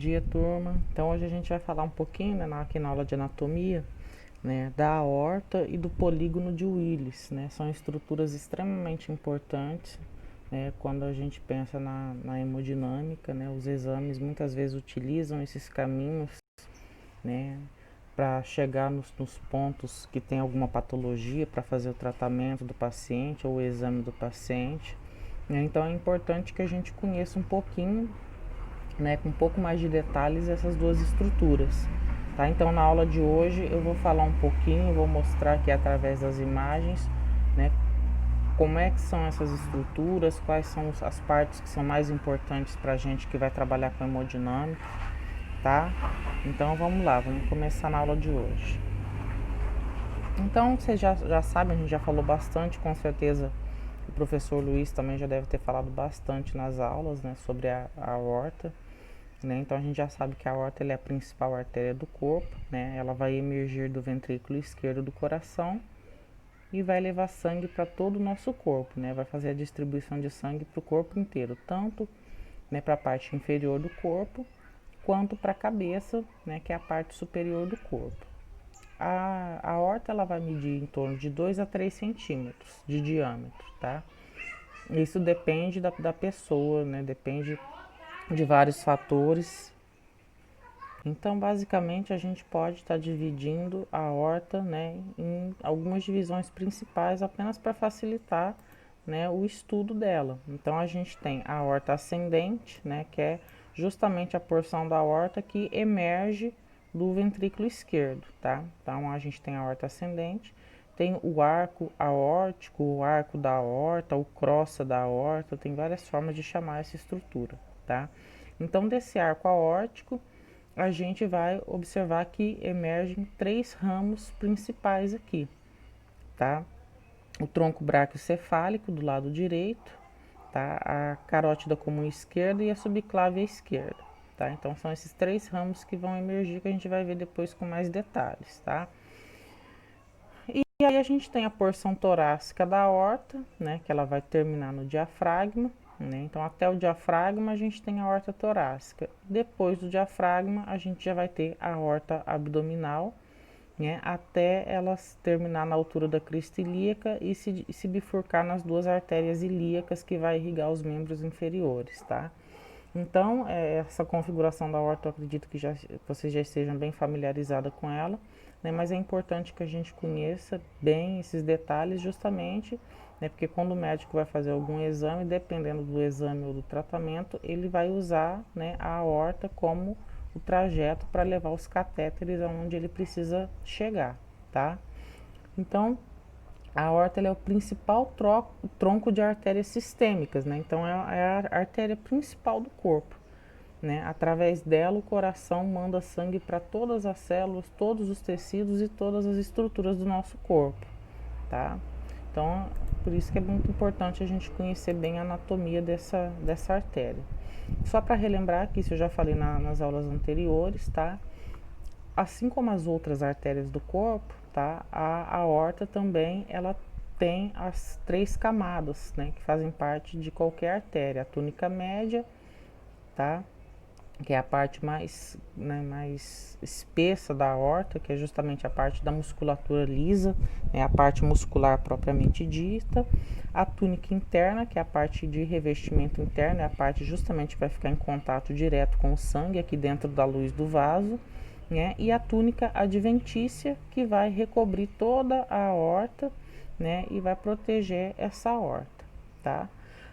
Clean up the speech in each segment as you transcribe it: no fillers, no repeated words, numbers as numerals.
dia, turma. Então hoje a gente vai falar um pouquinho, né, aqui na aula de anatomia, né, da aorta e do polígono de Willis, né? São estruturas extremamente importantes, né, quando a gente pensa na hemodinâmica, né? Os exames muitas vezes utilizam esses caminhos, né, para chegar nos pontos que tem alguma patologia para fazer o tratamento do paciente ou o exame do paciente, né? Então é importante que a gente conheça um pouquinho, né, com um pouco mais de detalhes essas duas estruturas, tá? Então na aula de hoje eu vou falar um pouquinho, vou mostrar aqui através das imagens, né, como é que são essas estruturas, quais são as partes que são mais importantes para a gente que vai trabalhar com hemodinâmica, tá? Então vamos lá, vamos começar na aula de hoje. Então vocês já sabem, a gente já falou bastante, com certeza o professor Luiz também já deve ter falado bastante nas aulas, né, sobre a aorta. Né? Então a gente já sabe que a aorta é a principal artéria do corpo, né? Ela vai emergir do ventrículo esquerdo do coração e vai levar sangue para todo o nosso corpo, né? Vai fazer a distribuição de sangue para o corpo inteiro, tanto, né, para a parte inferior do corpo quanto para a cabeça, né, que é a parte superior do corpo. A aorta ela vai medir em torno de 2 a 3 centímetros de diâmetro, tá? Isso depende da pessoa, né? Depende de vários fatores. Então, basicamente, a gente pode estar dividindo a aorta, né, em algumas divisões principais apenas para facilitar, né, o estudo dela. Então, a gente tem a aorta ascendente, né, que é justamente a porção da aorta que emerge do ventrículo esquerdo, tá? Então, a gente tem a aorta ascendente, tem o arco aórtico, o arco da aorta, o crossa da aorta, tem várias formas de chamar essa estrutura, tá? Então, desse arco aórtico, a gente vai observar que emergem 3 ramos principais aqui, tá? O tronco braquiocefálico do lado direito, tá? A carótida comum esquerda e a subclávia esquerda, tá? Então são esses 3 ramos que vão emergir, que a gente vai ver depois com mais detalhes, tá? E aí a gente tem a porção torácica da aorta, né, que ela vai terminar no diafragma, né? Então até o diafragma a gente tem a aorta torácica. Depois do diafragma a gente já vai ter a aorta abdominal, né, até ela terminar na altura da crista ilíaca e se bifurcar nas duas artérias ilíacas que vai irrigar os membros inferiores, tá? Então, essa configuração da aorta, eu acredito que vocês já estejam bem familiarizados com ela, né? Mas é importante que a gente conheça bem esses detalhes justamente, né? Porque quando o médico vai fazer algum exame, dependendo do exame ou do tratamento, ele vai usar, né, a aorta como o trajeto para levar os catéteres aonde ele precisa chegar, tá? Então, a aorta é o principal tronco de artérias sistêmicas, né? Então é a artéria principal do corpo, né? Através dela o coração manda sangue para todas as células, todos os tecidos e todas as estruturas do nosso corpo, tá? Então, por isso que é muito importante a gente conhecer bem a anatomia dessa artéria. Só para relembrar que isso eu já falei nas aulas anteriores, tá? Assim como as outras artérias do corpo, tá? A aorta também ela tem as 3 camadas, né, que fazem parte de qualquer artéria. A túnica média, tá? Que é a parte mais, né, mais espessa da aorta, que é justamente a parte da musculatura lisa, né, a parte muscular propriamente dita. A túnica interna, que é a parte de revestimento interno, é a parte justamente que vai ficar em contato direto com o sangue aqui dentro da luz do vaso, né? E a túnica adventícia, que vai recobrir toda a aorta, né, e vai proteger essa aorta, tá?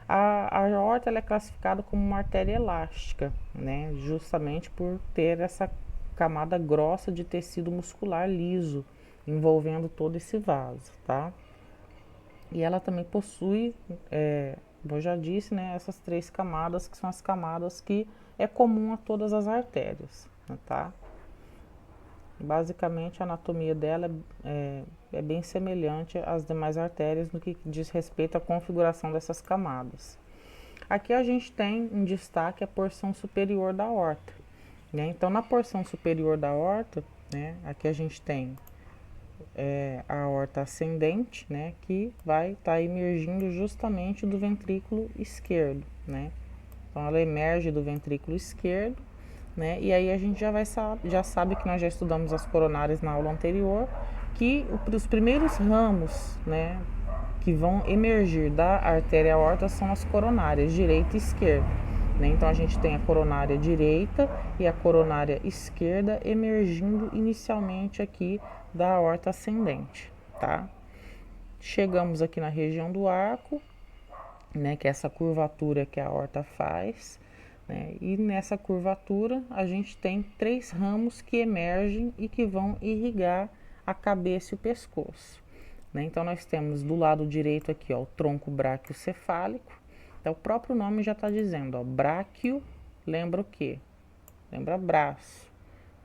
A aorta ela é classificada como uma artéria elástica, né, justamente por ter essa camada grossa de tecido muscular liso envolvendo todo esse vaso, tá? E ela também possui, como eu já disse, né, essas 3 camadas, que são as camadas que é comum a todas as artérias, tá? Basicamente, a anatomia dela é bem semelhante às demais artérias no que diz respeito à configuração dessas camadas. Aqui a gente tem em destaque a porção superior da aorta, né? Então, na porção superior da aorta, né, aqui a gente tem a aorta ascendente, né, que vai estar emergindo justamente do ventrículo esquerdo, né? Então, ela emerge do ventrículo esquerdo, né? E aí a gente já sabe que nós já estudamos as coronárias na aula anterior, que os primeiros ramos, né, que vão emergir da artéria aorta são as coronárias, direita e esquerda. Né? Então a gente tem a coronária direita e a coronária esquerda emergindo inicialmente aqui da aorta ascendente, tá? Chegamos aqui na região do arco, né, que é essa curvatura que a aorta faz, né? E nessa curvatura a gente tem 3 ramos que emergem e que vão irrigar a cabeça e o pescoço. Né? Então nós temos do lado direito aqui, ó, o tronco braquiocefálico. Então o próprio nome já está dizendo, ó, bráquio, lembra o quê? Lembra braço,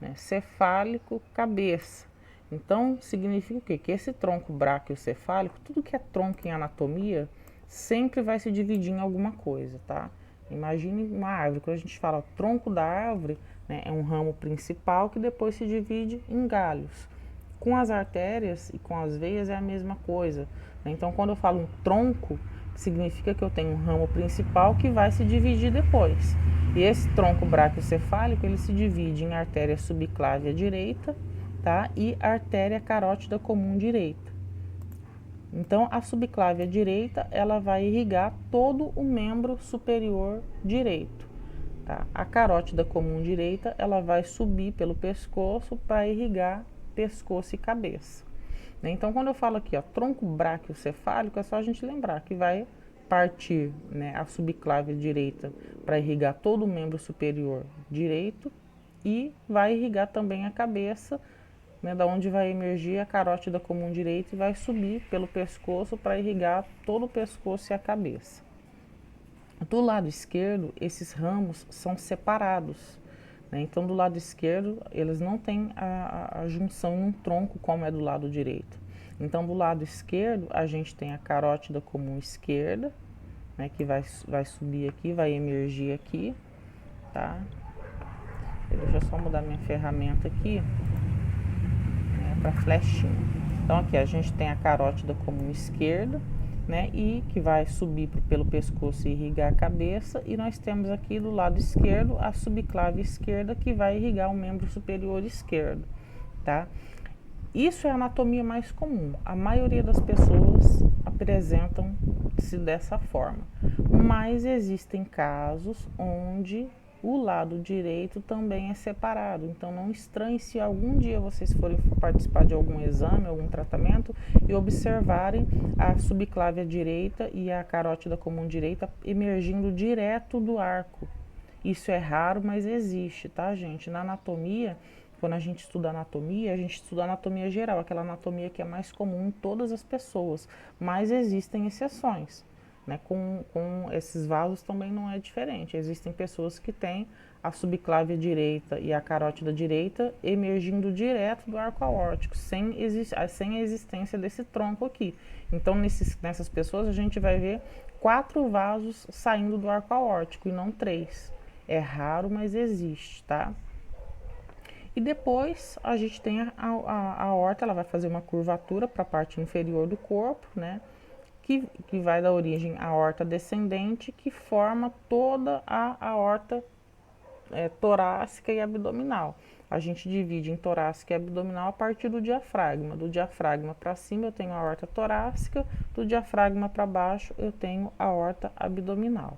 né? Cefálico, cabeça. Então significa o quê? Que esse tronco braquiocefálico, tudo que é tronco em anatomia, sempre vai se dividir em alguma coisa, tá? Imagine uma árvore, quando a gente fala tronco da árvore, né, é um ramo principal que depois se divide em galhos. Com as artérias e com as veias é a mesma coisa. Né? Então, quando eu falo um tronco, significa que eu tenho um ramo principal que vai se dividir depois. E esse tronco braquiocefálico, ele se divide em artéria subclávia direita, tá? E artéria carótida comum direita. Então, a subclávia direita, ela vai irrigar todo o membro superior direito. Tá? A carótida comum direita, ela vai subir pelo pescoço para irrigar pescoço e cabeça. Então, quando eu falo aqui, ó, tronco braquiocefálico, é só a gente lembrar que vai partir, né, a subclávia direita para irrigar todo o membro superior direito e vai irrigar também a cabeça, né, da onde vai emergir a carótida comum direita e vai subir pelo pescoço para irrigar todo o pescoço e a cabeça. Do lado esquerdo, esses ramos são separados. Né? Então, do lado esquerdo, eles não têm a junção em um tronco como é do lado direito. Então, do lado esquerdo, a gente tem a carótida comum esquerda, né, que vai subir aqui, vai emergir aqui, tá? Deixa eu só mudar minha ferramenta aqui, né, para flechinha. Então, aqui a gente tem a carótida comum esquerda, né, e que vai subir pelo pescoço e irrigar a cabeça, e nós temos aqui do lado esquerdo a subclávia esquerda que vai irrigar o membro superior esquerdo, tá? Isso é a anatomia mais comum. A maioria das pessoas apresentam-se dessa forma, mas existem casos onde o lado direito também é separado. Então não estranhe se algum dia vocês forem participar de algum exame, algum tratamento e observarem a subclávia direita e a carótida comum direita emergindo direto do arco. Isso é raro, mas existe, tá, gente? Na anatomia, quando a gente estuda anatomia, a gente estuda anatomia geral, aquela anatomia que é mais comum em todas as pessoas, mas existem exceções. Né? Com esses vasos também não é diferente. Existem pessoas que têm a subclávia direita e a carótida direita emergindo direto do arco aórtico, sem a existência desse tronco aqui. Então, nessas pessoas, a gente vai ver 4 vasos saindo do arco aórtico e não 3. É raro, mas existe, tá? E depois a gente tem a aorta, ela vai fazer uma curvatura para a parte inferior do corpo, né? Que vai dar origem à aorta descendente, que forma toda a aorta torácica e abdominal. A gente divide em torácica e abdominal a partir do diafragma. Do diafragma para cima eu tenho a aorta torácica, do diafragma para baixo eu tenho a aorta abdominal.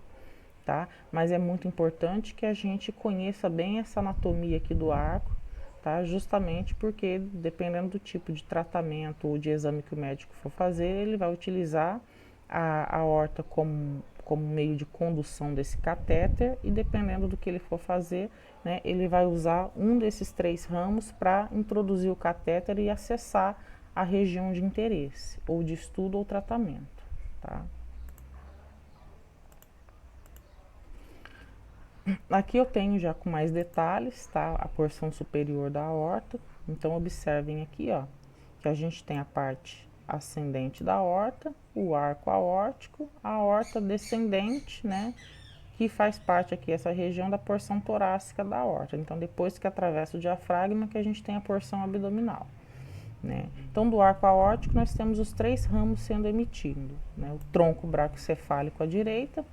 Tá? Mas é muito importante que a gente conheça bem essa anatomia aqui do arco, tá? Justamente porque, dependendo do tipo de tratamento ou de exame que o médico for fazer, ele vai utilizar a aorta como meio de condução desse catéter e, dependendo do que ele for fazer, né, ele vai usar um desses 3 ramos para introduzir o catéter e acessar a região de interesse, ou de estudo ou tratamento, tá? Aqui eu tenho já com mais detalhes, tá? A porção superior da aorta. Então, observem aqui, ó, que a gente tem a parte ascendente da aorta, o arco aórtico, a aorta descendente, né? Que faz parte aqui, essa região da porção torácica da aorta. Então, depois que atravessa o diafragma, que a gente tem a porção abdominal, né? Então, do arco aórtico, nós temos os 3 ramos sendo emitidos, né? O tronco braquiocefálico à direita,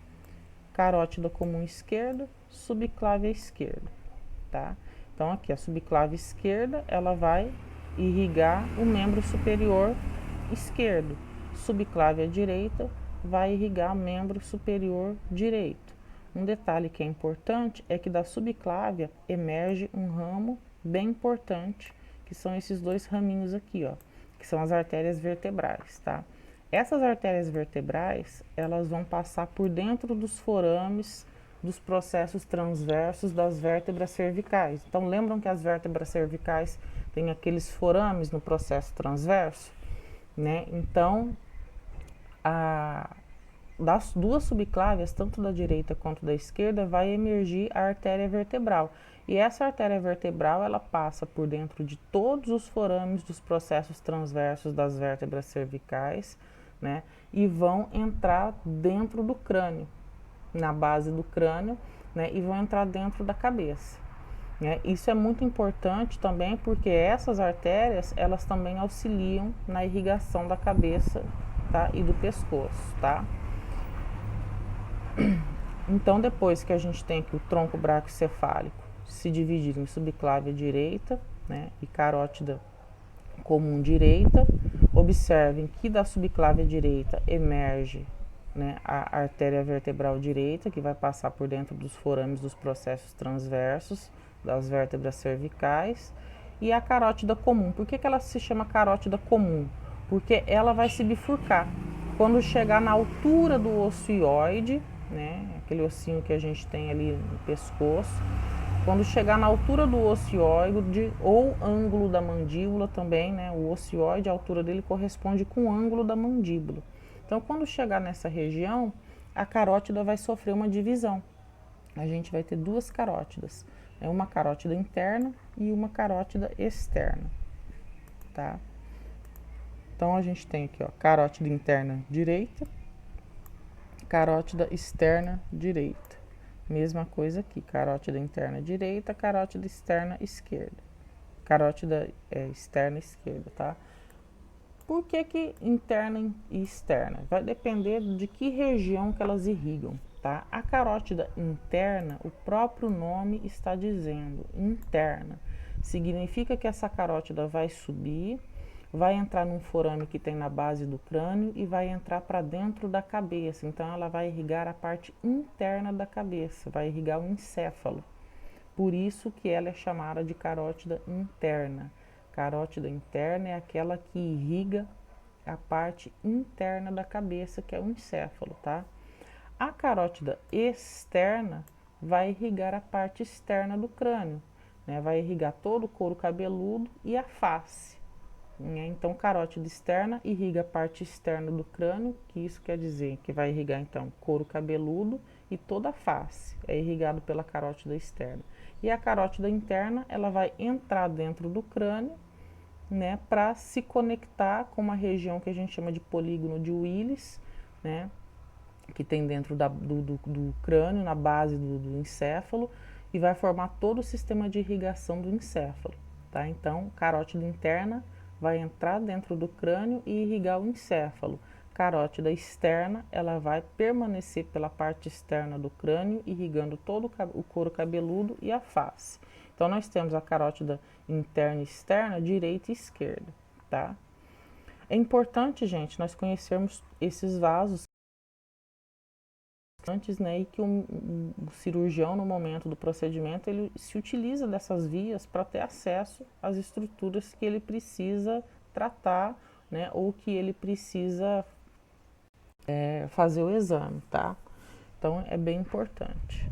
carótida comum esquerda, subclávia esquerda. tá? Então aqui a subclave esquerda, ela vai irrigar o membro superior esquerdo. Subclave à direita vai irrigar o membro superior direito. Um detalhe que é importante é que da subclávia emerge um ramo bem importante, que são esses dois raminhos aqui, ó, que são as artérias vertebrais, tá? Essas artérias vertebrais, elas vão passar por dentro dos forames dos processos transversos das vértebras cervicais. Então, lembram que as vértebras cervicais têm aqueles forames no processo transverso, né? Então, das duas subclávias, tanto da direita quanto da esquerda, vai emergir a artéria vertebral. E essa artéria vertebral, ela passa por dentro de todos os forames dos processos transversos das vértebras cervicais, né? E vão entrar dentro do crânio, na base do crânio, né? E vão entrar dentro da cabeça, né? Isso é muito importante também porque essas artérias, elas também auxiliam na irrigação da cabeça, tá? E do pescoço, tá? Então, depois que a gente tem aqui o tronco braquiocefálico se dividir em subclávia direita, né, e carótida comum direita, observem que da subclávia direita emerge, né, a artéria vertebral direita, que vai passar por dentro dos forames dos processos transversos das vértebras cervicais, e a carótida comum. Por que ela se chama carótida comum? Porque ela vai se bifurcar. Quando chegar na altura do osso hioide, né, aquele ossinho que a gente tem ali no pescoço, quando chegar na altura do ocioide ou ângulo da mandíbula também, né, o ocioide, a altura dele corresponde com o ângulo da mandíbula. Então, quando chegar nessa região, a carótida vai sofrer uma divisão. A gente vai ter duas carótidas, né, uma carótida interna e uma carótida externa, tá? Então, a gente tem aqui, ó, carótida interna direita, carótida externa direita. Mesma coisa aqui, carótida interna direita, carótida externa esquerda. Carótida externa esquerda, tá? Por que interna e externa? Vai depender de que região que elas irrigam, tá? A carótida interna, o próprio nome está dizendo, interna. Significa que essa carótida vai subir, vai entrar num forame que tem na base do crânio e vai entrar para dentro da cabeça. Então, ela vai irrigar a parte interna da cabeça, vai irrigar o encéfalo. Por isso que ela é chamada de carótida interna. Carótida interna é aquela que irriga a parte interna da cabeça, que é o encéfalo, tá? A carótida externa vai irrigar a parte externa do crânio, né? Vai irrigar todo o couro cabeludo e a face. Então, carótida externa irriga a parte externa do crânio, que isso quer dizer que vai irrigar, então, couro cabeludo e toda a face, é irrigado pela carótida externa. E a carótida interna, ela vai entrar dentro do crânio, né, para se conectar com uma região que a gente chama de polígono de Willis, né, que tem dentro do crânio, na base do encéfalo, e vai formar todo o sistema de irrigação do encéfalo, tá? Então, carótida interna vai entrar dentro do crânio e irrigar o encéfalo. Carótida externa, ela vai permanecer pela parte externa do crânio, irrigando todo o couro cabeludo e a face. Então, nós temos a carótida interna e externa, direita e esquerda, tá? É importante, gente, nós conhecermos esses vasos antes, né, e que o cirurgião, no momento do procedimento, ele se utiliza dessas vias para ter acesso às estruturas que ele precisa tratar, né, ou que ele precisa fazer o exame, tá? Então, é bem importante.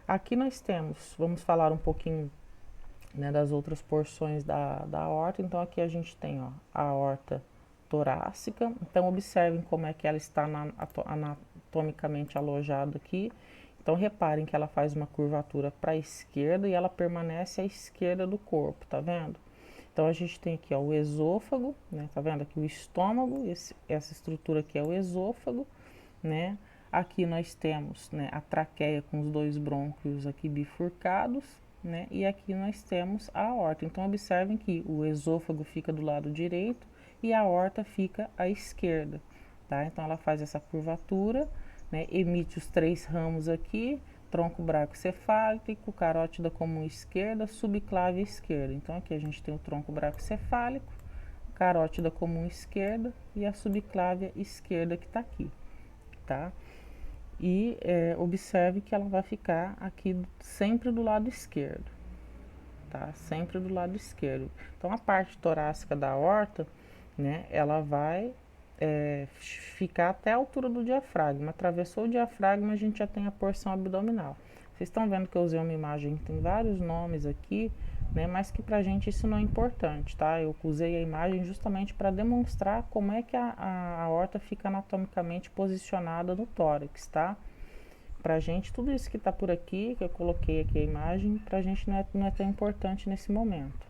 Aqui nós temos, vamos falar um pouquinho, né, das outras porções da aorta. Então, aqui a gente tem, ó, a aorta torácica. Então, observem como é que ela está anatomicamente alojada aqui. Então, reparem que ela faz uma curvatura para a esquerda e ela permanece à esquerda do corpo, tá vendo? Então, a gente tem aqui, ó, o esôfago, né? Tá vendo aqui o estômago, essa estrutura aqui é o esôfago, né? Aqui nós temos, né, a traqueia com os dois brônquios aqui bifurcados, né? E aqui nós temos a aorta. Então, observem que o esôfago fica do lado direito e a aorta fica à esquerda, tá? Então, ela faz essa curvatura, né, emite os 3 ramos aqui, tronco bracocefálico, carótida comum esquerda, subclávia esquerda. Então aqui a gente tem o tronco bracocefálico, carótida comum esquerda e a subclávia esquerda que está aqui, tá? E observe que ela vai ficar aqui sempre do lado esquerdo, tá? Sempre do lado esquerdo. Então a parte torácica da aorta, né, ela vai ficar até a altura do diafragma. Atravessou o diafragma, a gente já tem a porção abdominal. Vocês estão vendo que eu usei uma imagem que tem vários nomes aqui, né, mas que pra gente isso não é importante, tá? Eu usei a imagem justamente para demonstrar como é que a aorta fica anatomicamente posicionada no tórax, tá? Pra gente, tudo isso que tá por aqui, que eu coloquei aqui a imagem, pra gente não é tão importante nesse momento,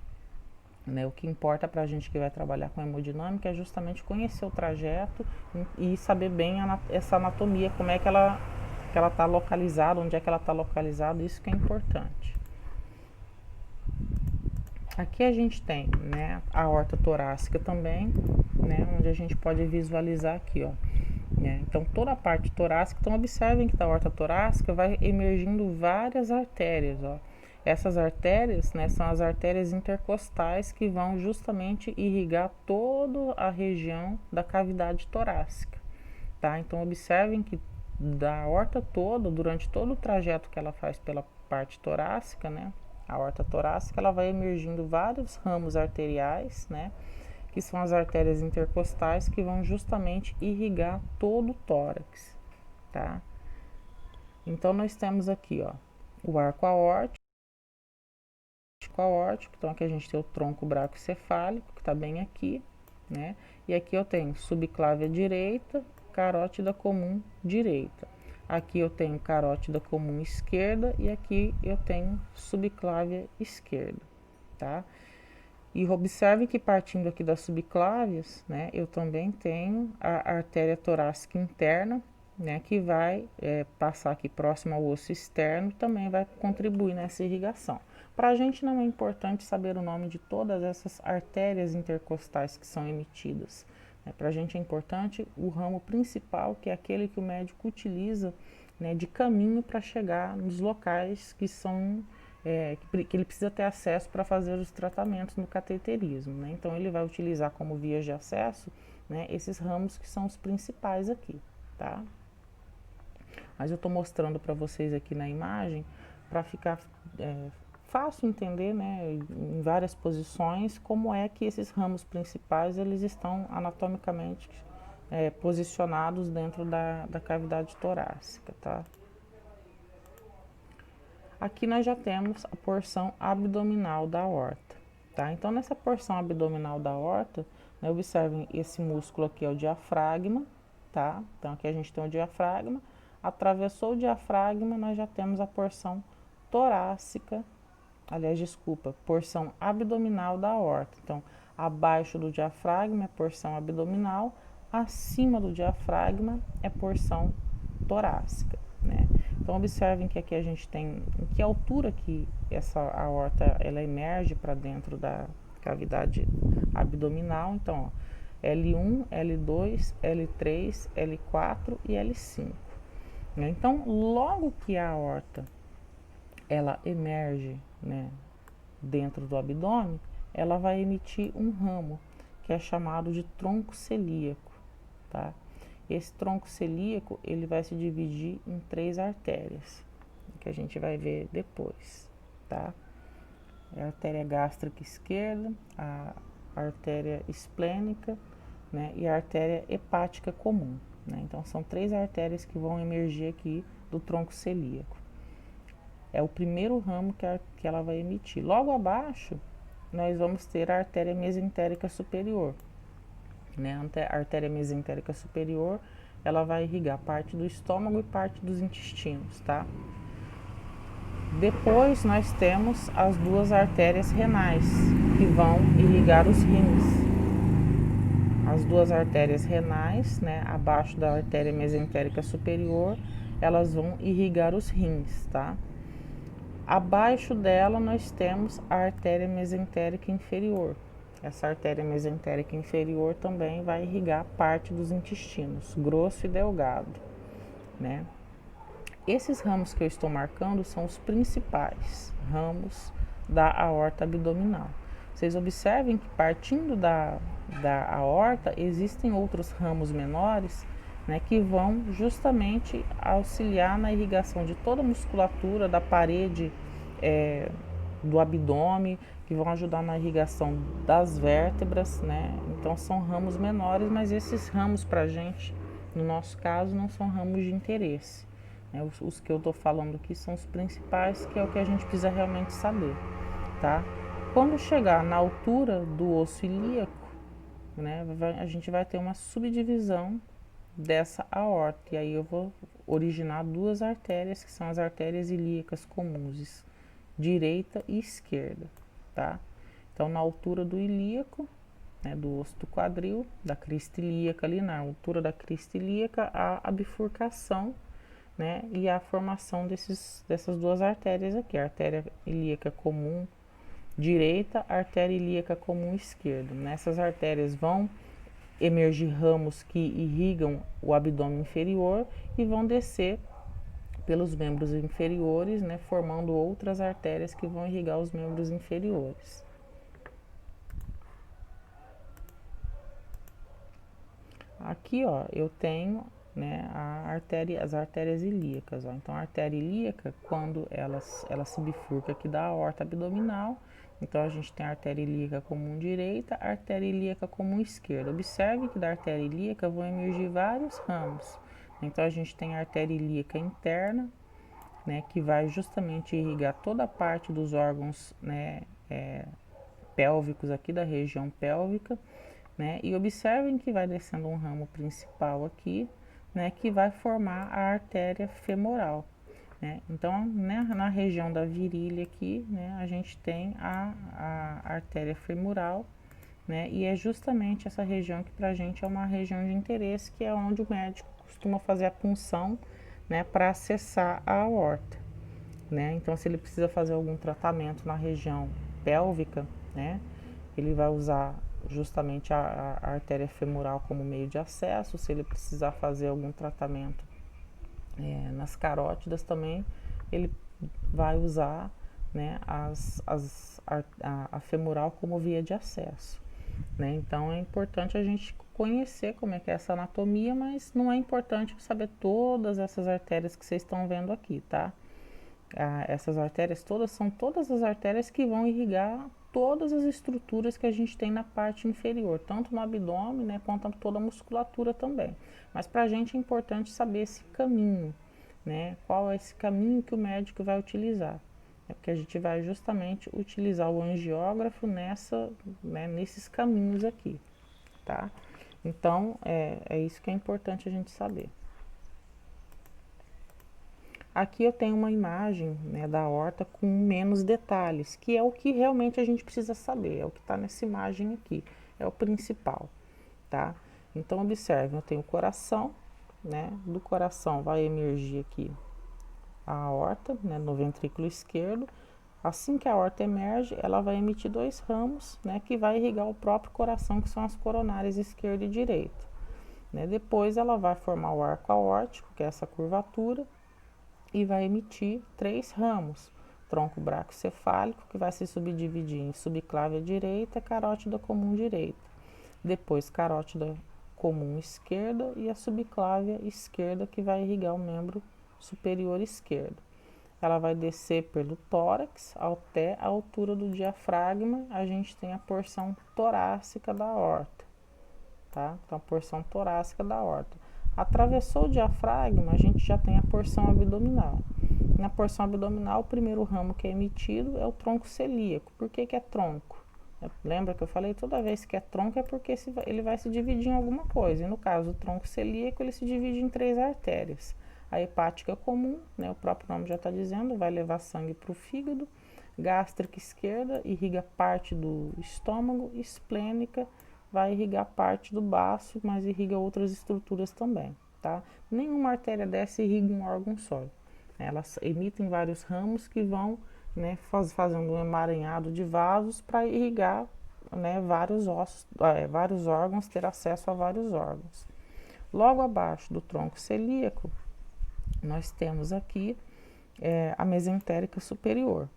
né? O que importa pra gente que vai trabalhar com hemodinâmica é justamente conhecer o trajeto e saber bem essa anatomia, como é que ela tá localizada, onde é que ela tá localizada, isso que é importante. Aqui a gente tem, né, a aorta torácica também, né, onde a gente pode visualizar aqui, ó. Então toda a parte torácica, então observem que da aorta torácica vai emergindo várias artérias, ó. Essas artérias, né, são as artérias intercostais que vão justamente irrigar toda a região da cavidade torácica, tá? Então observem que da aorta toda, durante todo o trajeto que ela faz pela parte torácica, né, a aorta torácica, ela vai emergindo vários ramos arteriais, né, que são as artérias intercostais que vão justamente irrigar todo o tórax, tá? Então nós temos aqui, ó, o arco aórtico, então aqui a gente tem o tronco bracocefálico, que está bem aqui, né? E aqui eu tenho subclávia direita, carótida comum direita. Aqui eu tenho carótida comum esquerda e aqui eu tenho subclávia esquerda, tá? E observe que partindo aqui das subclávias, né, eu também tenho a artéria torácica interna, né, que vai passar aqui próximo ao osso externo, também vai contribuir nessa irrigação. Para a gente não é importante saber o nome de todas essas artérias intercostais que são emitidas. Para a gente é importante o ramo principal, que é aquele que o médico utiliza, né, de caminho para chegar nos locais que são que ele precisa ter acesso para fazer os tratamentos no cateterismo, né? Então ele vai utilizar como vias de acesso, né, esses ramos que são os principais aqui, tá? Mas eu estou mostrando para vocês aqui na imagem para ficar fácil entender, né, em várias posições, como é que esses ramos principais eles estão anatomicamente posicionados dentro da cavidade torácica, tá? Aqui nós já temos a porção abdominal da aorta, tá? Então nessa porção abdominal da aorta, né, observem esse músculo aqui é o diafragma, tá? Então aqui a gente tem o diafragma, atravessou o diafragma, nós já temos a porção torácica, aliás, desculpa, porção abdominal da aorta. Então, abaixo do diafragma é porção abdominal, acima do diafragma é porção torácica, né? Então, observem que aqui a gente tem em que altura que essa aorta ela emerge para dentro da cavidade abdominal. Então, ó, L1, L2, L3, L4 e L5. Né? Então, logo que a aorta ela emerge, né, dentro do abdômen, ela vai emitir um ramo que é chamado de tronco celíaco, tá? Esse tronco celíaco ele vai se dividir em 3 artérias, que a gente vai ver depois, tá? É a artéria gástrica esquerda, a artéria esplênica, né, e a artéria hepática comum, né? Então são 3 artérias que vão emergir aqui do tronco celíaco. É o primeiro ramo que ela vai emitir. Logo abaixo, nós vamos ter a artéria mesentérica superior. Né? A artéria mesentérica superior, ela vai irrigar parte do estômago e parte dos intestinos, tá? Depois nós temos as 2 artérias renais, que vão irrigar os rins. As 2 artérias renais, né, abaixo da artéria mesentérica superior, elas vão irrigar os rins, tá? Abaixo dela nós temos a artéria mesentérica inferior. Essa artéria mesentérica inferior também vai irrigar parte dos intestinos, grosso e delgado, né? Esses ramos que eu estou marcando são os principais ramos da aorta abdominal. Vocês observem que partindo da aorta existem outros ramos menores, né, que vão justamente auxiliar na irrigação de toda a musculatura da parede do abdômen, que vão ajudar na irrigação das vértebras, né? Então são ramos menores, mas esses ramos para a gente, no nosso caso, não são ramos de interesse. Os que eu estou falando aqui são os principais, que é o que a gente precisa realmente saber, tá? Quando chegar na altura do osso ilíaco, né, a gente vai ter uma subdivisão dessa aorta, e aí eu vou originar duas artérias, que são as artérias ilíacas comuns, direita e esquerda, tá? Então, na altura do ilíaco, né, do osso do quadril, da crista ilíaca ali, na altura da crista ilíaca, a bifurcação, né, e a formação dessas duas artérias aqui, a artéria ilíaca comum direita, artéria ilíaca comum esquerda. Nessas artérias vão emergir ramos que irrigam o abdômen inferior e vão descer pelos membros inferiores, né, formando outras artérias que vão irrigar os membros inferiores. Aqui, ó, eu tenho, né, as artérias ilíacas, ó. Então, a artéria ilíaca, quando ela se bifurca aqui da aorta abdominal, então a gente tem a artéria ilíaca comum direita, a artéria ilíaca comum esquerda. Observe que da artéria ilíaca vão emergir vários ramos. Então, a gente tem a artéria ilíaca interna, né, que vai justamente irrigar toda a parte dos órgãos, né, pélvicos aqui da região pélvica, né, e observem que vai descendo um ramo principal aqui, né, que vai formar a artéria femoral, né. Então, né, na região da virilha aqui, né, a gente tem a artéria femoral, né, e é justamente essa região que para a gente é uma região de interesse, que é onde o médico costuma fazer a punção, né, para acessar a aorta, né. Então, se ele precisa fazer algum tratamento na região pélvica, né, ele vai usar justamente a artéria femoral como meio de acesso. Se ele precisar fazer algum tratamento nas carótidas também, ele vai usar, né, a femoral como via de acesso, né? Então é importante a gente conhecer como é que é essa anatomia, mas não é importante saber todas essas artérias que vocês estão vendo aqui, tá? Essas artérias todas são todas as artérias que vão irrigar todas as estruturas que a gente tem na parte inferior, tanto no abdômen, né, quanto toda a musculatura também. Mas para a gente é importante saber esse caminho, né? Qual é esse caminho que o médico vai utilizar? É porque a gente vai justamente utilizar o angiógrafo nesses caminhos aqui, tá? Então, é isso que é importante a gente saber. Aqui eu tenho uma imagem, né, da aorta com menos detalhes, que é o que realmente a gente precisa saber, é o que está nessa imagem aqui, é o principal, tá? Então, observe, eu tenho o coração, né? Do coração vai emergir aqui a aorta, né, no ventrículo esquerdo. Assim que a aorta emerge, ela vai emitir dois ramos, né, que vai irrigar o próprio coração, que são as coronárias esquerda e direita, né? Depois ela vai formar o arco aórtico, que é essa curvatura, e vai emitir três ramos: tronco braquiocefálico, que vai se subdividir em subclávia direita e carótida comum direita, depois carótida comum esquerda e a subclávia esquerda, que vai irrigar o membro superior esquerdo. Ela vai descer pelo tórax até a altura do diafragma. A gente tem a porção torácica da aorta, tá? Então, a porção torácica da aorta. Atravessou o diafragma, a gente já tem a porção abdominal. Na porção abdominal, o primeiro ramo que é emitido é o tronco celíaco. Por que é tronco? Lembra que eu falei, toda vez que é tronco é porque ele vai se dividir em alguma coisa. E no caso do tronco celíaco, ele se divide em três artérias. A hepática comum, né, o próprio nome já está dizendo, vai levar sangue para o fígado. Gástrica esquerda irriga parte do estômago. Esplênica vai irrigar parte do baço, mas irriga outras estruturas também, tá? Nenhuma artéria dessa irriga um órgão só. Elas emitem vários ramos que vão, né, fazendo um emaranhado de vasos para irrigar, né, vários órgãos, ter acesso a vários órgãos. Logo abaixo do tronco celíaco, nós temos aqui a mesentérica superior,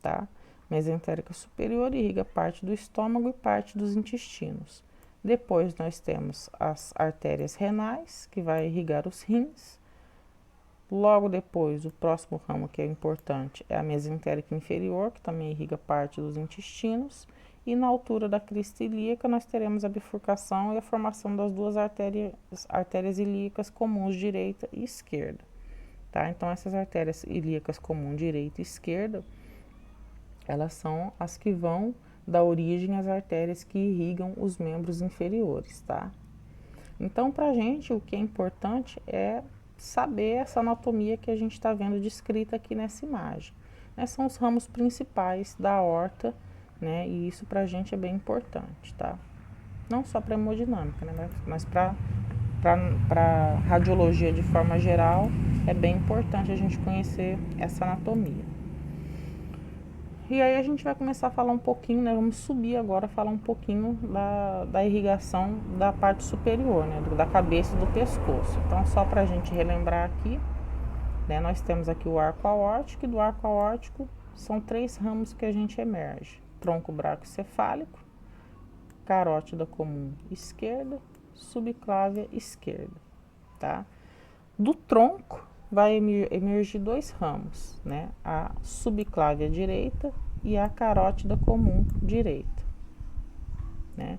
tá? Mesentérica superior irriga parte do estômago e parte dos intestinos. Depois nós temos as artérias renais, que vai irrigar os rins. Logo depois, o próximo ramo que é importante é a mesentérica inferior, que também irriga parte dos intestinos. E na altura da crista ilíaca nós teremos a bifurcação e a formação das duas artérias ilíacas comuns, direita e esquerda. Tá? Então, essas artérias ilíacas comuns, direita e esquerda, elas são as que vão dar origem às artérias que irrigam os membros inferiores, tá? Então, pra gente, o que é importante é saber essa anatomia que a gente está vendo descrita aqui nessa imagem. São os ramos principais da aorta, né? E isso pra gente é bem importante, tá? Não só para hemodinâmica, né? Mas para radiologia de forma geral, é bem importante a gente conhecer essa anatomia. E aí a gente vai começar a falar um pouquinho, né? Vamos subir agora, falar um pouquinho da irrigação da parte superior, né? Da cabeça e do pescoço. Então, só para a gente relembrar aqui, né? Nós temos aqui o arco aórtico, e do arco aórtico são 3 ramos que a gente emerge: tronco braquiocefálico, carótida comum esquerda, subclávia esquerda, tá? Do tronco vai emergir 2 ramos, né? A subclávia direita e a carótida comum direita, né?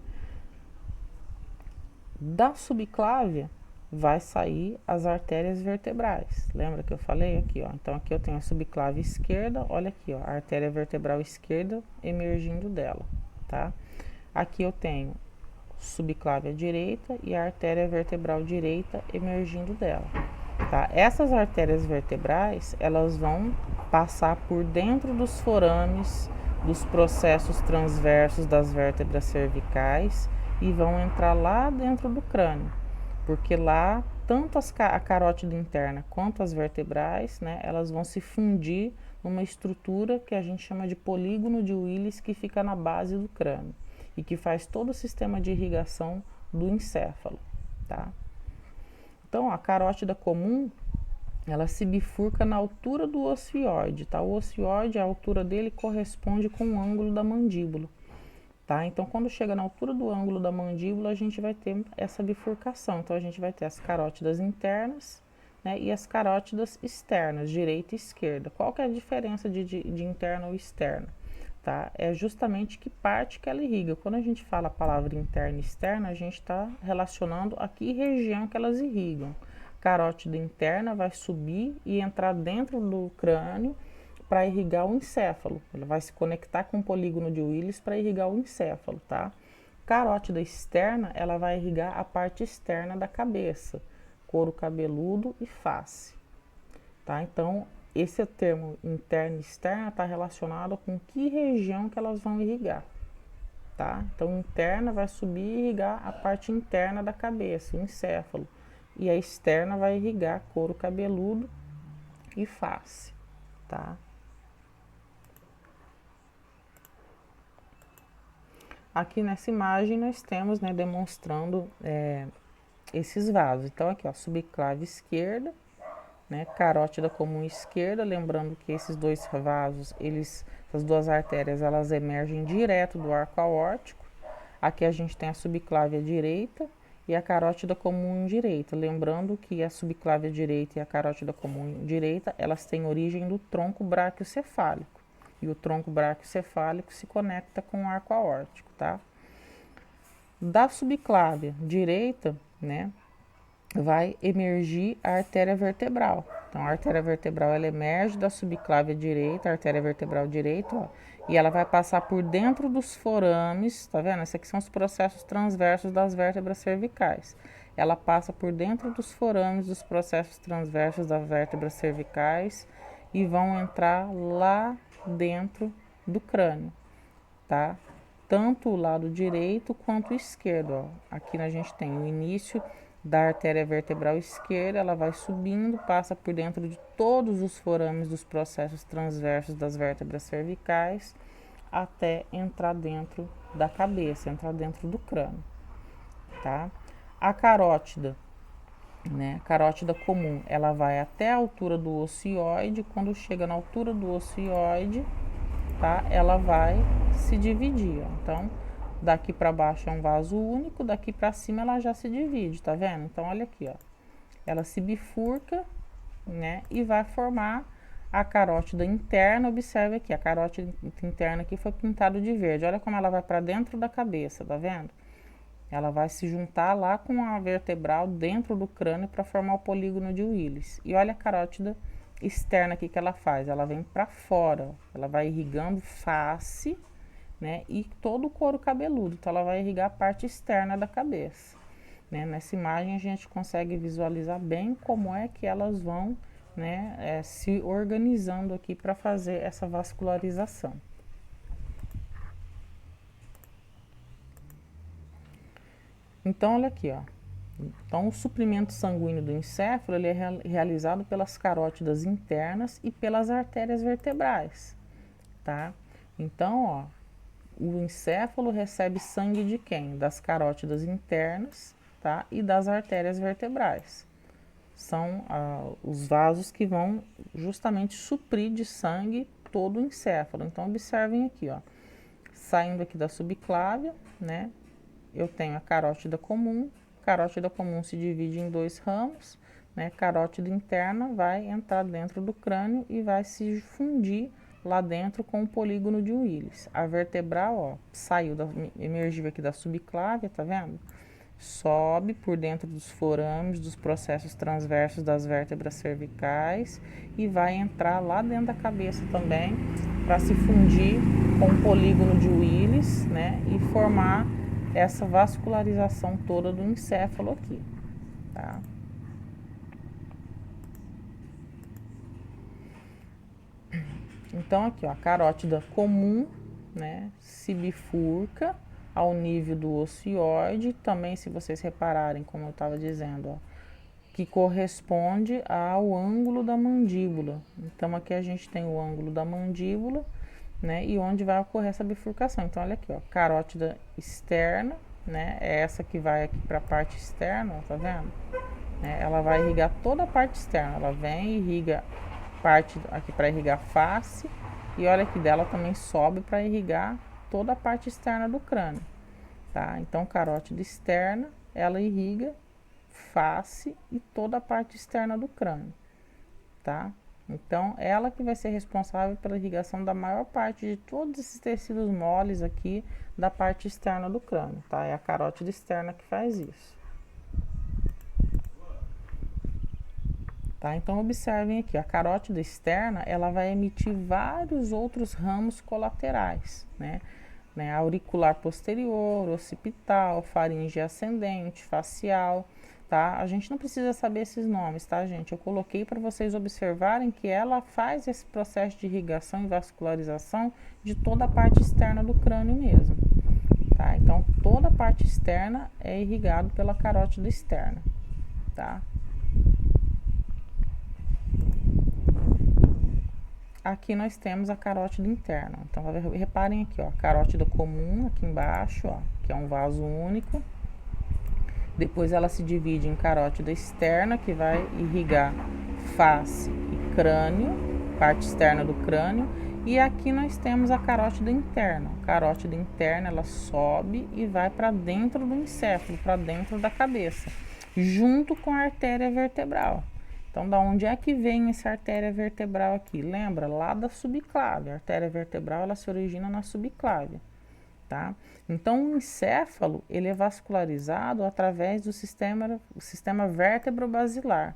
Da subclávia vai sair as artérias vertebrais. Lembra que eu falei aqui, ó? Então aqui eu tenho a subclávia esquerda, olha aqui, ó, a artéria vertebral esquerda emergindo dela, tá? Aqui eu tenho subclávia direita e a artéria vertebral direita emergindo dela. Tá? Essas artérias vertebrais, elas vão passar por dentro dos forames, dos processos transversos das vértebras cervicais e vão entrar lá dentro do crânio, porque lá tanto a carótida interna quanto as vertebrais, né, elas vão se fundir numa estrutura que a gente chama de polígono de Willis, que fica na base do crânio e que faz todo o sistema de irrigação do encéfalo, tá? Então, a carótida comum, ela se bifurca na altura do ocioide, tá? O ocioide, a altura dele corresponde com o ângulo da mandíbula, tá? Então, quando chega na altura do ângulo da mandíbula, a gente vai ter essa bifurcação. Então, a gente vai ter as carótidas internas, né, e as carótidas externas, direita e esquerda. Qual que é a diferença de interna ou externa? Tá? É justamente que parte que ela irriga. Quando a gente fala a palavra interna e externa, a gente está relacionando a que região que elas irrigam. Carótida interna vai subir e entrar dentro do crânio para irrigar o encéfalo. Ela vai se conectar com o polígono de Willis para irrigar o encéfalo, tá? Carótida externa, ela vai irrigar a parte externa da cabeça, couro cabeludo e face, tá? Então, esse termo interna e externa está relacionado com que região que elas vão irrigar, tá? Então, interna vai subir e irrigar a parte interna da cabeça, o encéfalo. E a externa vai irrigar couro cabeludo e face, tá? Aqui nessa imagem nós temos, né, demonstrando esses vasos. Então, aqui, ó, subclave esquerda, né, carótida comum esquerda, lembrando que esses 2 vasos, essas 2 artérias, elas emergem direto do arco aórtico. Aqui a gente tem a subclávia direita e a carótida comum direita, lembrando que a subclávia direita e a carótida comum direita, elas têm origem do tronco braquiocefálico, e o tronco braquiocefálico se conecta com o arco aórtico, tá? Da subclávia direita, né, vai emergir a artéria vertebral. Então, a artéria vertebral, ela emerge da subclávia direita, a artéria vertebral direita, ó, e ela vai passar por dentro dos forames, tá vendo? Esses aqui são os processos transversos das vértebras cervicais. Ela passa por dentro dos forames dos processos transversos das vértebras cervicais e vão entrar lá dentro do crânio, tá? Tanto o lado direito quanto o esquerdo, ó. Aqui a gente tem o início da artéria vertebral esquerda, ela vai subindo, passa por dentro de todos os forames dos processos transversos das vértebras cervicais até entrar dentro da cabeça, entrar dentro do crânio, tá? A carótida, né? Carótida comum, ela vai até a altura do ocioide. Quando chega na altura do ocioide, tá? Ela vai se dividir, ó. Então, daqui para baixo é um vaso único, daqui para cima ela já se divide, tá vendo? Então, olha aqui, ó. Ela se bifurca, né? E vai formar a carótida interna. Observe aqui, a carótida interna aqui foi pintada de verde. Olha como ela vai para dentro da cabeça, tá vendo? Ela vai se juntar lá com a vertebral dentro do crânio para formar o polígono de Willis. E olha a carótida externa aqui que ela faz. Ela vem para fora, ela vai irrigando face, né, e todo o couro cabeludo. Então ela vai irrigar a parte externa da cabeça, né? Nessa imagem a gente consegue visualizar bem como é que elas vão, né, se organizando aqui para fazer essa vascularização. Então, olha aqui, ó. Então, o suprimento sanguíneo do encéfalo ele é realizado pelas carótidas internas e pelas artérias vertebrais, tá? Então, ó, o encéfalo recebe sangue de quem? Das carótidas internas, tá? E das artérias vertebrais. São os vasos que vão justamente suprir de sangue todo o encéfalo. Então, observem aqui, ó. Saindo aqui da subclávia, né? Eu tenho a carótida comum. Carótida comum se divide em dois ramos, né? Carótida interna vai entrar dentro do crânio e vai se fundir lá dentro com o polígono de Willis. A vertebral, ó, saiu, emergiu aqui da subclávia, tá vendo? Sobe por dentro dos forames, dos processos transversos das vértebras cervicais e vai entrar lá dentro da cabeça também para se fundir com o polígono de Willis, né? E formar essa vascularização toda do encéfalo aqui, tá? Então aqui, ó, a carótida comum, né, se bifurca ao nível do ocioide, também se vocês repararem, como eu estava dizendo, ó, que corresponde ao ângulo da mandíbula. Então aqui a gente tem o ângulo da mandíbula, né, e onde vai ocorrer essa bifurcação. Então olha aqui, ó, carótida externa, né, é essa que vai aqui para a parte externa, ó, tá vendo? Ela vai irrigar toda a parte externa, ela vem e irriga parte aqui para irrigar face, e olha aqui dela também sobe para irrigar toda a parte externa do crânio, tá? Então, carótida externa, ela irriga face e toda a parte externa do crânio, tá? Então, ela que vai ser responsável pela irrigação da maior parte de todos esses tecidos moles aqui da parte externa do crânio, tá? É a carótida externa que faz isso. Tá? Então, observem aqui, a carótida externa, ela vai emitir vários outros ramos colaterais, né? Auricular posterior, occipital, faringe ascendente, facial, tá? A gente não precisa saber esses nomes, tá, gente? Eu coloquei para vocês observarem que ela faz esse processo de irrigação e vascularização de toda a parte externa do crânio mesmo, tá? Então, toda a parte externa é irrigada pela carótida externa, tá? Aqui nós temos a carótida interna. Então, reparem aqui, ó, a carótida comum aqui embaixo, ó, que é um vaso único. Depois ela se divide em carótida externa, que vai irrigar face e crânio, parte externa do crânio. E aqui nós temos a carótida interna. A carótida interna, ela sobe e vai para dentro do encéfalo, para dentro da cabeça, junto com a artéria vertebral. Então, da onde é que vem essa artéria vertebral aqui? Lembra? Lá da subclávia. A artéria vertebral, ela se origina na subclávia, tá? Então, o encéfalo, ele é vascularizado através do sistema vértebro-basilar,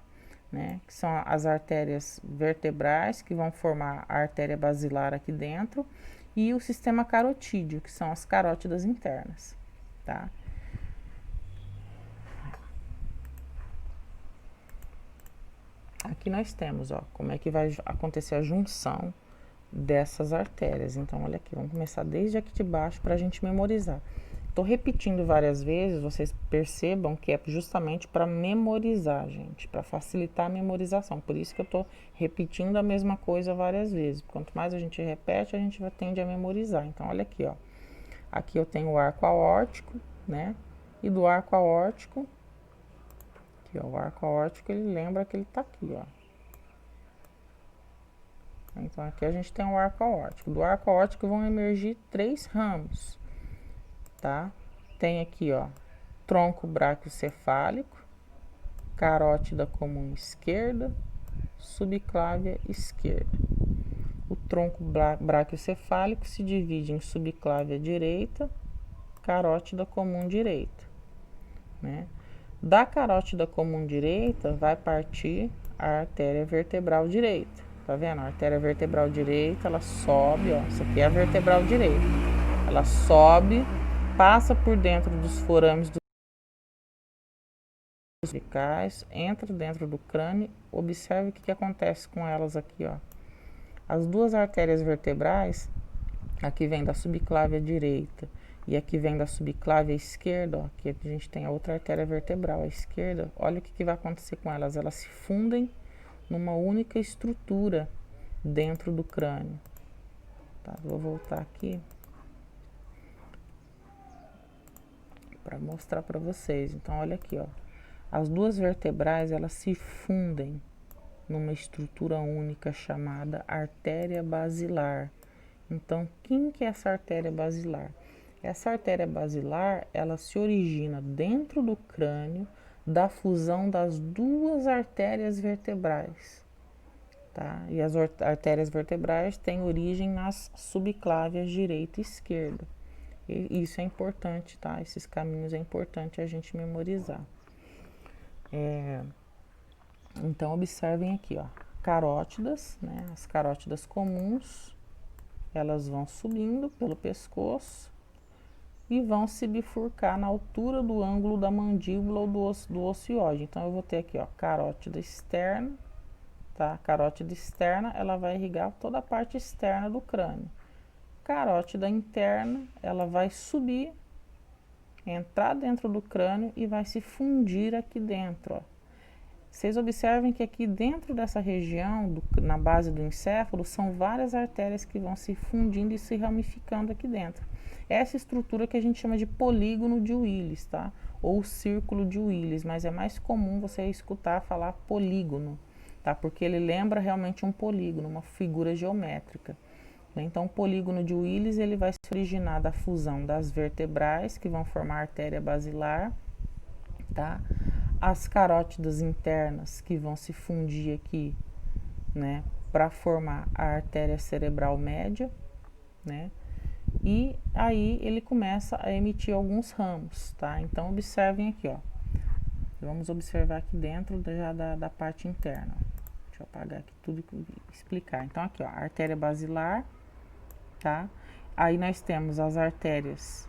né? Que são as artérias vertebrais, que vão formar a artéria basilar aqui dentro, e o sistema carotídeo, que são as carótidas internas, tá? Aqui nós temos, ó, como é que vai acontecer a junção dessas artérias. Então, olha aqui, vamos começar desde aqui de baixo para a gente memorizar. Estou repetindo várias vezes, vocês percebam que é justamente para memorizar, gente, para facilitar a memorização. Por isso que eu estou repetindo a mesma coisa várias vezes. Quanto mais a gente repete, a gente tende a memorizar. Então, olha aqui, ó. Aqui eu tenho o arco aórtico, né? E do arco aórtico, aqui, ó, o arco aórtico, ele lembra que ele tá aqui, ó. Então aqui a gente tem o arco aórtico. Do arco aórtico vão emergir 3 ramos, tá? Tem aqui, ó, tronco braquiocefálico, carótida comum esquerda, subclávia esquerda. O tronco braquiocefálico se divide em subclávia direita, carótida comum direita, né? Da carótida comum direita vai partir a artéria vertebral direita. Tá vendo? A artéria vertebral direita, ela sobe, ó, isso aqui é a vertebral direita. Ela sobe, passa por dentro dos forames dos cervicais, entra dentro do crânio. Observe o que acontece com elas aqui, ó. As duas artérias vertebrais, aqui vem da subclávia direita e aqui vem da subclávia esquerda, ó, aqui a gente tem a outra artéria vertebral, a esquerda. Olha o que vai acontecer com elas. Elas se fundem numa única estrutura dentro do crânio. Tá, vou voltar aqui para mostrar para vocês. Então, olha aqui, ó. As duas vertebrais, elas se fundem numa estrutura única chamada artéria basilar. Então, quem que é essa artéria basilar? Essa artéria basilar, ela se origina dentro do crânio da fusão das duas artérias vertebrais, tá? E as artérias vertebrais têm origem nas subclávias direita e esquerda. E isso é importante, tá? Esses caminhos é importante a gente memorizar. Então, observem aqui, ó, carótidas, né? As carótidas comuns, elas vão subindo pelo pescoço e vão se bifurcar na altura do ângulo da mandíbula ou do ocioide. Então, eu vou ter aqui, ó, carótida externa, tá? A carótida externa, ela vai irrigar toda a parte externa do crânio. Carótida interna, ela vai subir, entrar dentro do crânio e vai se fundir aqui dentro, ó. Vocês observem que aqui dentro dessa região, na base do encéfalo, são várias artérias que vão se fundindo e se ramificando aqui dentro. Essa estrutura que a gente chama de polígono de Willis, tá? Ou círculo de Willis, mas é mais comum você escutar falar polígono, tá? Porque ele lembra realmente um polígono, uma figura geométrica. Então, o polígono de Willis, ele vai se originar da fusão das vertebrais, que vão formar a artéria basilar, tá? As carótidas internas, que vão se fundir aqui, né, para formar a artéria cerebral média, né? E aí ele começa a emitir alguns ramos, tá? Então, observem aqui, ó. Vamos observar aqui dentro já da parte interna. Deixa eu apagar aqui tudo e explicar. Então, aqui, ó, a artéria basilar, tá? Aí nós temos as artérias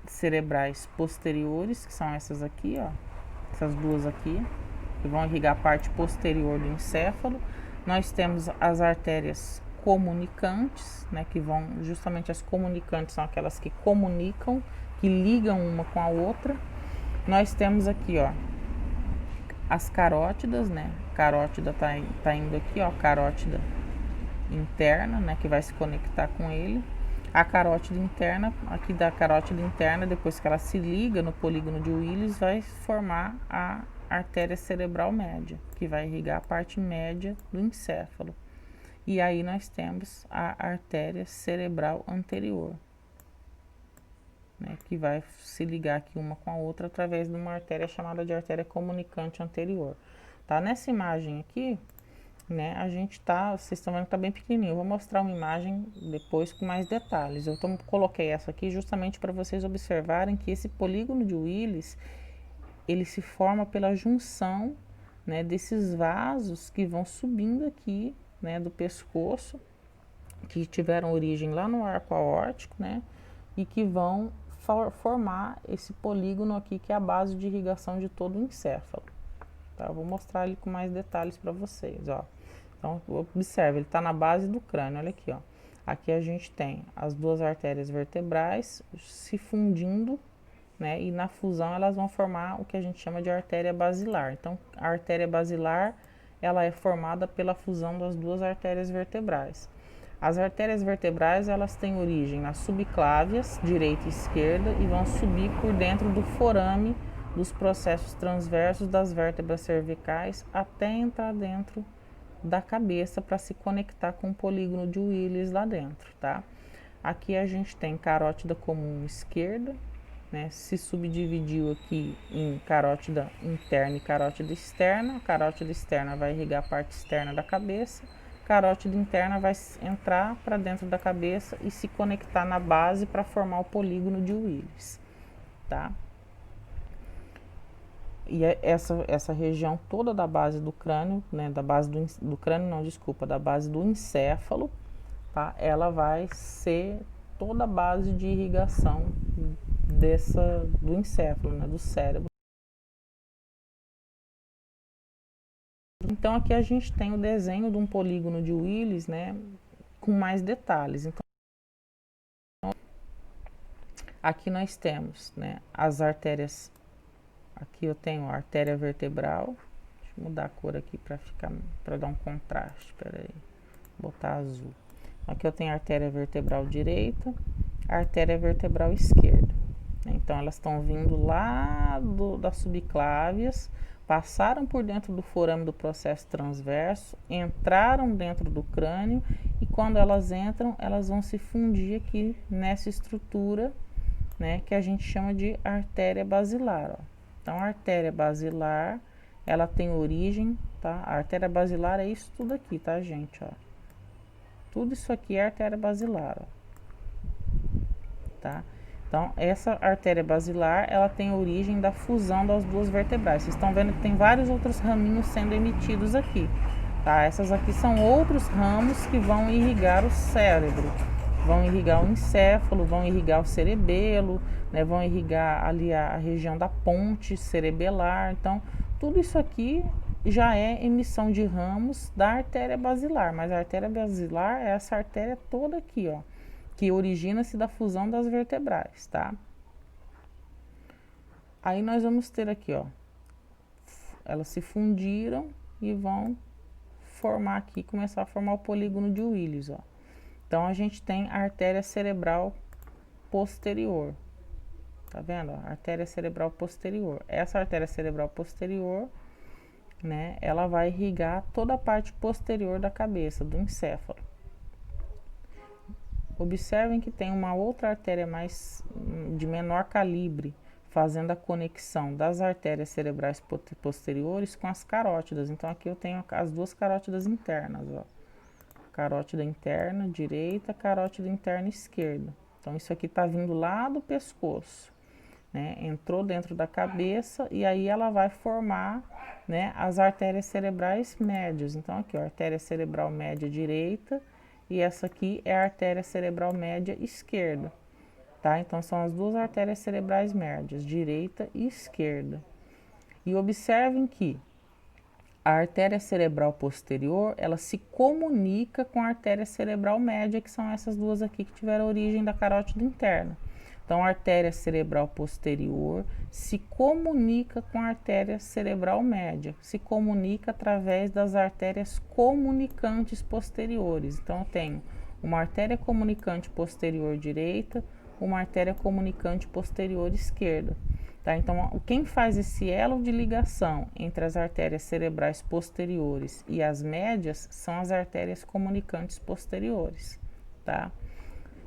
cerebrais posteriores, que são essas aqui, ó. Essas duas aqui, que vão irrigar a parte posterior do encéfalo. Nós temos as artérias comunicantes, né, que vão, justamente as comunicantes são aquelas que comunicam, que ligam uma com a outra. Nós temos aqui, ó, as carótidas, né, carótida tá indo aqui, ó, carótida interna, né, que vai se conectar com ele. A carótida interna, aqui da carótida interna, depois que ela se liga no polígono de Willis, vai formar a artéria cerebral média, que vai irrigar a parte média do encéfalo. E aí nós temos a artéria cerebral anterior, né, que vai se ligar aqui uma com a outra através de uma artéria chamada de artéria comunicante anterior. Tá? Nessa imagem aqui, né, a gente tá, vocês estão vendo que tá bem pequenininho. Eu vou mostrar uma imagem depois com mais detalhes. Eu coloquei essa aqui justamente para vocês observarem que esse polígono de Willis, ele se forma pela junção, né, desses vasos que vão subindo aqui, né, do pescoço, que tiveram origem lá no arco aórtico, né, e que vão formar esse polígono aqui, que é a base de irrigação de todo o encéfalo. Tá? Eu vou mostrar ele com mais detalhes para vocês, ó. Então, observe, ele está na base do crânio, olha aqui, ó. Aqui a gente tem as duas artérias vertebrais se fundindo, né? E na fusão elas vão formar o que a gente chama de artéria basilar. Então, a artéria basilar, ela é formada pela fusão das duas artérias vertebrais. As artérias vertebrais, elas têm origem nas subclávias, direita e esquerda, e vão subir por dentro do forame dos processos transversos das vértebras cervicais até entrar dentro da cabeça para se conectar com o polígono de Willis lá dentro, tá? Aqui a gente tem carótida comum esquerda, né? Se subdividiu aqui em carótida interna e carótida externa. A carótida externa vai irrigar a parte externa da cabeça, carótida interna vai entrar para dentro da cabeça e se conectar na base para formar o polígono de Willis, tá? E essa região toda da base do crânio, né, da base do crânio não, desculpa, da base do encéfalo, tá? Ela vai ser toda a base de irrigação do encéfalo, né, do cérebro. Então aqui a gente tem o desenho de um polígono de Willis, né, com mais detalhes. Então aqui nós temos, né, as artérias. Aqui eu tenho a artéria vertebral. Deixa eu mudar a cor aqui para dar um contraste. Espera aí, botar azul. Aqui eu tenho a artéria vertebral direita, a artéria vertebral esquerda. Então elas estão vindo lá das subclávias, passaram por dentro do forame do processo transverso, entraram dentro do crânio e quando elas entram, elas vão se fundir aqui nessa estrutura, né, que a gente chama de artéria basilar, ó. Então a artéria basilar, ela tem origem, tá? A artéria basilar é isso tudo aqui, tá, gente, ó. Tudo isso aqui é artéria basilar, ó. Tá? Então, essa artéria basilar, ela tem origem da fusão das duas vertebrais. Vocês estão vendo que tem vários outros raminhos sendo emitidos aqui, tá? Essas aqui são outros ramos que vão irrigar o cérebro, vão irrigar o encéfalo, vão irrigar o cerebelo, né? Vão irrigar ali a região da ponte cerebelar. Então, tudo isso aqui já é emissão de ramos da artéria basilar, mas a artéria basilar é essa artéria toda aqui, ó, que origina-se da fusão das vertebrais, tá? Aí nós vamos ter aqui, ó, elas se fundiram e vão formar aqui, começar a formar o polígono de Willis, ó. Então a gente tem a artéria cerebral posterior, tá vendo? A artéria cerebral posterior. Essa artéria cerebral posterior, né, ela vai irrigar toda a parte posterior da cabeça, do encéfalo. Observem que tem uma outra artéria de menor calibre, fazendo a conexão das artérias cerebrais posteriores com as carótidas. Então aqui eu tenho as duas carótidas internas, ó. Carótida interna direita, carótida interna esquerda. Então isso aqui está vindo lá do pescoço, né? Entrou dentro da cabeça e aí ela vai formar, né, as artérias cerebrais médias. Então aqui, ó, artéria cerebral média direita e essa aqui é a artéria cerebral média esquerda, tá? Então são as duas artérias cerebrais médias, direita e esquerda. E observem que a artéria cerebral posterior, ela se comunica com a artéria cerebral média, que são essas duas aqui que tiveram origem da carótida interna. Então, a artéria cerebral posterior se comunica com a artéria cerebral média, se comunica através das artérias comunicantes posteriores. Então, eu tenho uma artéria comunicante posterior direita, uma artéria comunicante posterior esquerda. Tá? Então, quem faz esse elo de ligação entre as artérias cerebrais posteriores e as médias são as artérias comunicantes posteriores, tá?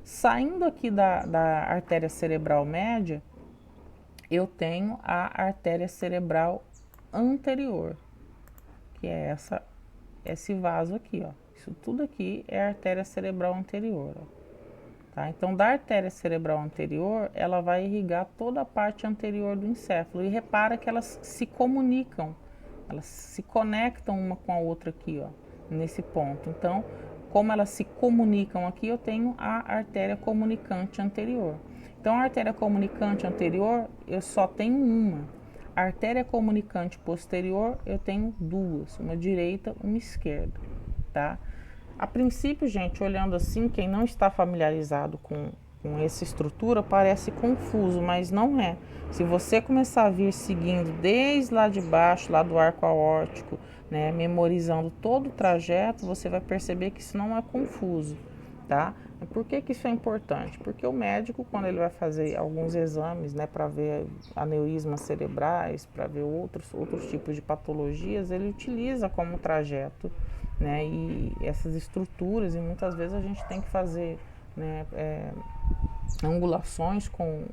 Saindo aqui da artéria cerebral média, eu tenho a artéria cerebral anterior, que é esse vaso aqui, ó. Isso tudo aqui é a artéria cerebral anterior, ó. Tá? Então, da artéria cerebral anterior, ela vai irrigar toda a parte anterior do encéfalo. E repara que elas se comunicam, elas se conectam uma com a outra aqui, ó, nesse ponto. Então, como elas se comunicam aqui, eu tenho a artéria comunicante anterior. Então, a artéria comunicante anterior, eu só tenho uma. A artéria comunicante posterior, eu tenho duas, uma direita, uma esquerda, tá? A princípio, gente, olhando assim, quem não está familiarizado com essa estrutura parece confuso, mas não é. Se você começar a vir seguindo desde lá de baixo, lá do arco aórtico, né, memorizando todo o trajeto, você vai perceber que isso não é confuso, tá? E por que que isso é importante? Porque o médico, quando ele vai fazer alguns exames, né, para ver aneurismas cerebrais, para ver outros tipos de patologias, ele utiliza como trajeto, né, e essas estruturas, e muitas vezes a gente tem que fazer, né, angulações com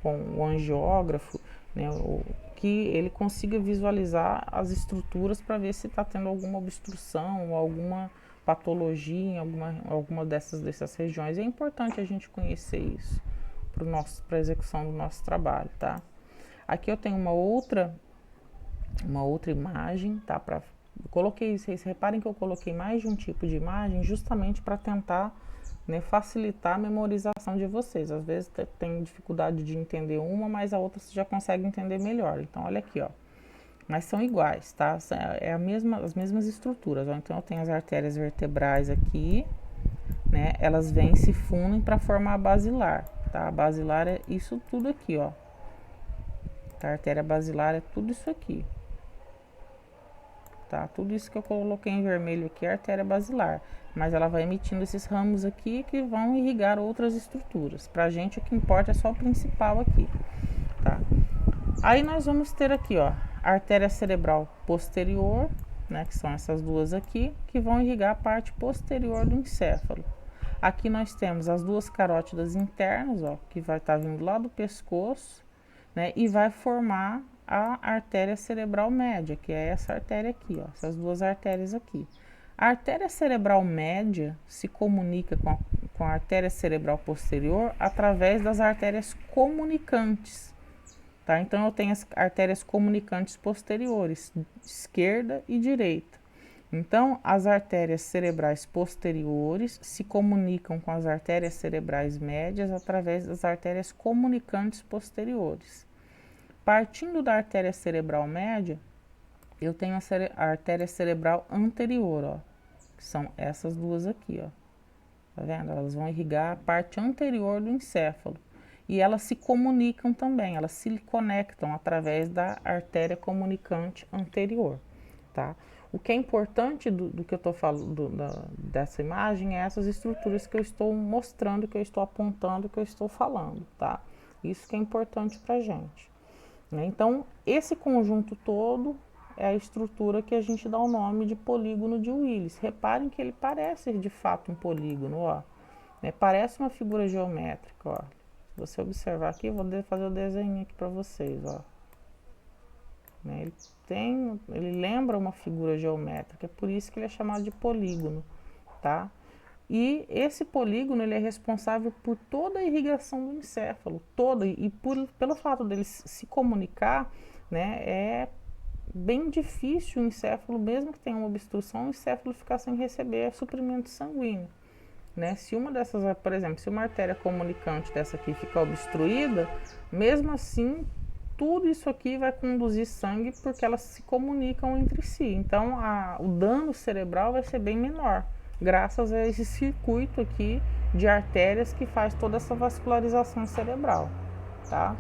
o angiógrafo, né, que ele consiga visualizar as estruturas para ver se está tendo alguma obstrução ou alguma patologia em alguma dessas regiões. E é importante a gente conhecer isso para a execução do nosso trabalho, tá? Aqui eu tenho uma outra imagem, tá? Vocês reparem que eu coloquei mais de um tipo de imagem justamente para tentar, né, facilitar a memorização de vocês. Às vezes tem dificuldade de entender uma, mas a outra você já consegue entender melhor. Então, olha aqui, ó. Mas são iguais, tá? É as mesmas estruturas. Ó. Então, eu tenho as artérias vertebrais aqui, né? Elas vêm e se fundem para formar a basilar, tá? A basilar é isso tudo aqui, ó. A artéria basilar é tudo isso aqui. Tá? Tudo isso que eu coloquei em vermelho aqui é a artéria basilar, mas ela vai emitindo esses ramos aqui que vão irrigar outras estruturas. Pra gente o que importa é só o principal aqui, tá? Aí nós vamos ter aqui, ó, a artéria cerebral posterior, né, que são essas duas aqui, que vão irrigar a parte posterior do encéfalo. Aqui nós temos as duas carótidas internas, ó, que vai estar vindo lá do pescoço, né, e vai formar a artéria cerebral média, que é essa artéria aqui, ó, essas duas artérias aqui. A artéria cerebral média se comunica com a artéria cerebral posterior através das artérias comunicantes, tá? Então eu tenho as artérias comunicantes posteriores, esquerda e direita. Então, as artérias cerebrais posteriores se comunicam com as artérias cerebrais médias através das artérias comunicantes posteriores. Partindo da artéria cerebral média, eu tenho a artéria cerebral anterior, ó, que são essas duas aqui, ó. Tá vendo? Elas vão irrigar a parte anterior do encéfalo. E elas se comunicam também, elas se conectam através da artéria comunicante anterior, tá? O que é importante do que eu estou falando, dessa imagem, é essas estruturas que eu estou mostrando, que eu estou apontando, que eu estou falando, tá? Isso que é importante pra gente. Então, esse conjunto todo é a estrutura que a gente dá o nome de polígono de Willis. Reparem que ele parece de fato um polígono, ó. Parece uma figura geométrica, ó. Se você observar aqui, eu vou fazer o desenho aqui para vocês, ó. Ele lembra uma figura geométrica, é por isso que ele é chamado de polígono, tá? E esse polígono ele é responsável por toda a irrigação do encéfalo, pelo fato dele se comunicar, né, é bem difícil o encéfalo, mesmo que tenha uma obstrução, o encéfalo ficar sem receber suprimento sanguíneo, né? Se uma dessas, por exemplo, se uma artéria comunicante dessa aqui ficar obstruída, mesmo assim, tudo isso aqui vai conduzir sangue porque elas se comunicam entre si. Então, o dano cerebral vai ser bem menor, graças a esse circuito aqui de artérias que faz toda essa vascularização cerebral, tá?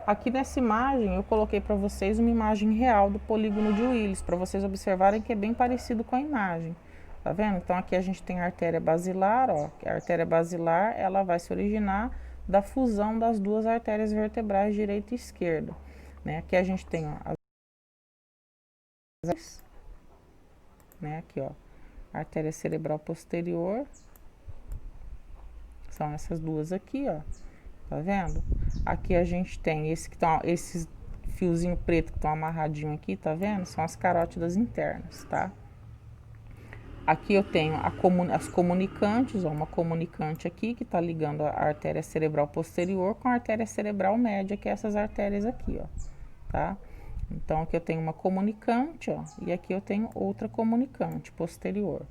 Aqui nessa imagem eu coloquei para vocês uma imagem real do polígono de Willis, para vocês observarem que é bem parecido com a imagem, tá vendo? Então aqui a gente tem a artéria basilar, ó, a artéria basilar ela vai se originar da fusão das duas artérias vertebrais direita e esquerda, né? Aqui a gente tem, ó, né? Aqui, ó, a artéria cerebral posterior, são essas duas aqui, ó, tá vendo? Aqui a gente tem esses fiozinho preto que estão amarradinho aqui, tá vendo? São as carótidas internas, tá? Aqui eu tenho as comunicantes, ó, uma comunicante aqui que tá ligando a artéria cerebral posterior com a artéria cerebral média, que é essas artérias aqui, ó, tá? Então aqui eu tenho uma comunicante, ó, e aqui eu tenho outra comunicante posterior.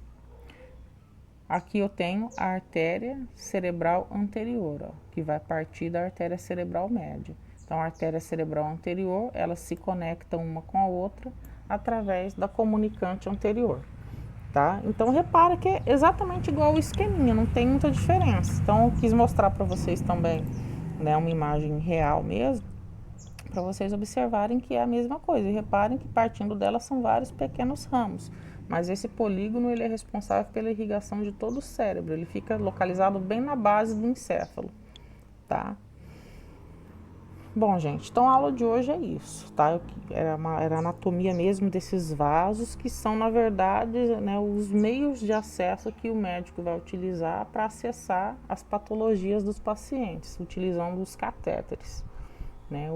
Aqui eu tenho a artéria cerebral anterior, ó, que vai partir da artéria cerebral média. Então, a artéria cerebral anterior, elas se conectam uma com a outra através da comunicante anterior, tá? Então, repara que é exatamente igual o esqueminha, não tem muita diferença. Então, eu quis mostrar para vocês também, né, uma imagem real mesmo, para vocês observarem que é a mesma coisa. E reparem que partindo dela são vários pequenos ramos. mas esse polígono ele é responsável pela irrigação de todo o cérebro, ele fica localizado bem na base do encéfalo, tá? Bom, gente, então a aula de hoje é isso, tá? Era a anatomia mesmo desses vasos, que são, na verdade, né, os meios de acesso que o médico vai utilizar para acessar as patologias dos pacientes, utilizando os catéteres, né?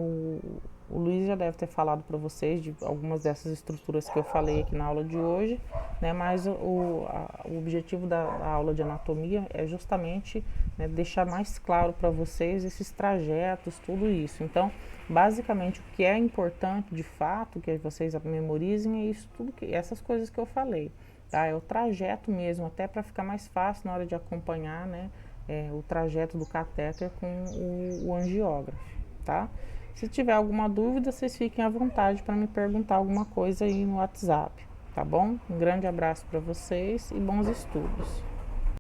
O Luiz já deve ter falado para vocês de algumas dessas estruturas que eu falei aqui na aula de hoje, né? Mas o objetivo da aula de anatomia é justamente, né, deixar mais claro para vocês esses trajetos, tudo isso. Então, basicamente, o que é importante de fato que vocês memorizem é isso tudo, essas coisas que eu falei, tá? É o trajeto mesmo, até para ficar mais fácil na hora de acompanhar, né? O trajeto do catéter com o angiógrafo, tá? Se tiver alguma dúvida, vocês fiquem à vontade para me perguntar alguma coisa aí no WhatsApp, tá bom? Um grande abraço para vocês e bons estudos.